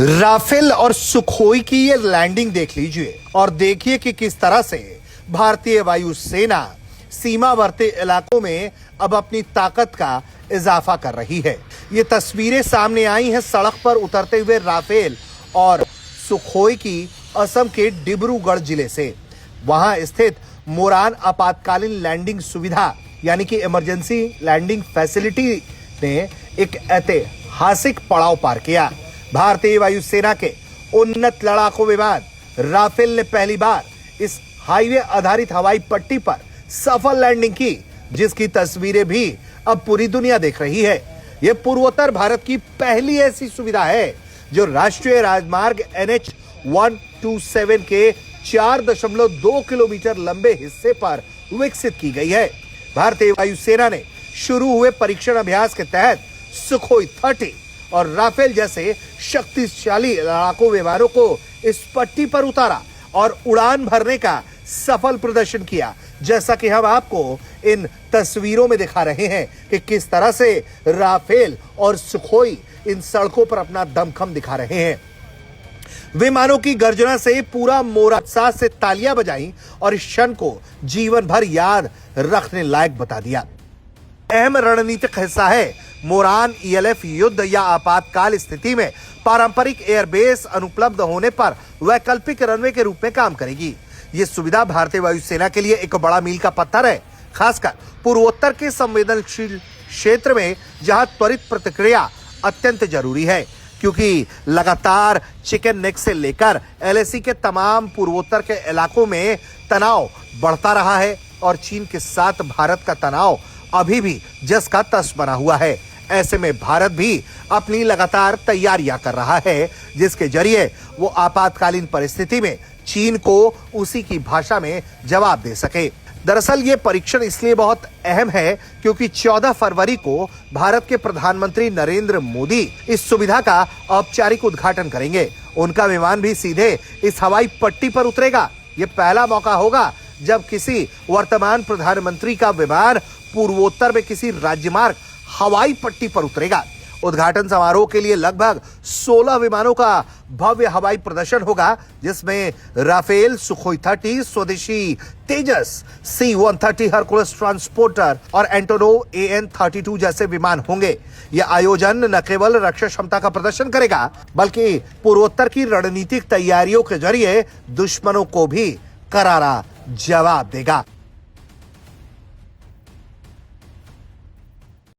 Rafale और Sukhoi की ये लैंडिंग देख लीजिए और देखिए कि किस तरह से भारतीय वायुसेना सीमावर्ती इलाकों में अब अपनी ताकत का इजाफा कर रही है। ये तस्वीरें सामने आई हैं सड़क पर उतरते हुए राफेल और सुखोई की असम के डिब्रूगढ़ जिले से। वहां स्थित मोरान आपातकालीन लैंडिंग सुविधा यानी कि इमरजेंसी लैंडिंग फैसिलिटी ने एक ऐतिहासिक पड़ाव पार किया। भारतीय वायुसेना के उन्नत लड़ाकू विमान राफेल ने पहली बार इस हाईवे आधारित हवाई पट्टी पर सफल लैंडिंग की, जिसकी तस्वीरें भी अब पूरी दुनिया देख रही है। यह पूर्वोत्तर भारत की पहली ऐसी सुविधा है जो राष्ट्रीय राजमार्ग NH 127 के 4.2 किलोमीटर लंबे हिस्से पर विकसित की गई है। भारतीय वायुसेना ने शुरू हुए परीक्षण अभ्यास के तहत सुखोई 30 और राफेल जैसे शक्तिशाली लड़ाकू विमानों को इस पट्टी पर उतारा और उड़ान भरने का सफल प्रदर्शन किया। जैसा कि हम आपको इन तस्वीरों में दिखा रहे हैं कि किस तरह से राफेल और सुखोई इन सड़कों पर अपना दमखम दिखा रहे हैं। विमानों की गर्जना से पूरा मोरा उत्साह से तालियां बजाई और इस क्षण को जीवन भर याद रखने लायक बता दिया। अहम रणनीतिक हिस्सा है। मोरान ELF युद्ध या आपातकाल स्थिति में पारंपरिक एयरबेस अनुपलब्ध होने पर वैकल्पिक रनवे के रूप में काम करेगी। ये सुविधा भारतीय वायुसेना के लिए एक बड़ा मील का पत्थर है, खासकर पूर्वोत्तर के संवेदनशील क्षेत्र में जहां त्वरित प्रतिक्रिया अत्यंत जरूरी है, क्योंकि लगातार चिकन नेक से लेकर LAC के तमाम पूर्वोत्तर के इलाकों में तनाव बढ़ता रहा है और चीन के साथ भारत का तनाव अभी भी जस का तस बना हुआ है। ऐसे में भारत भी अपनी लगातार तैयारियां कर रहा है, जिसके जरिए वो आपातकालीन परिस्थिति में चीन को उसी की भाषा में जवाब दे सके। दरअसल ये परीक्षण इसलिए बहुत अहम है क्योंकि 14 फरवरी को भारत के प्रधानमंत्री नरेंद्र मोदी इस सुविधा का औपचारिक उद्घाटन करेंगे। उनका विमान भी सीधे इस हवाई पट्टी पर उतरेगा। ये पहला मौका होगा जब किसी वर्तमान प्रधानमंत्री का विमान पूर्वोत्तर में किसी राज्यमार्ग हवाई पट्टी पर उतरेगा। उद्घाटन समारोह के लिए लगभग 16 विमानों का भव्य हवाई प्रदर्शन होगा, जिसमें राफेल, सुखोई 30, स्वदेशी तेजस C-130 हरकुलस ट्रांसपोर्टर और एंटोनोव AN-32 जैसे विमान होंगे। यह आयोजन न केवल रक्षा क्षमता का प्रदर्शन करेगा, बल्कि पूर्वोत्तर की रणनीतिक तैयारियों के जरिए दुश्मनों को भी करारा जवाब देगा।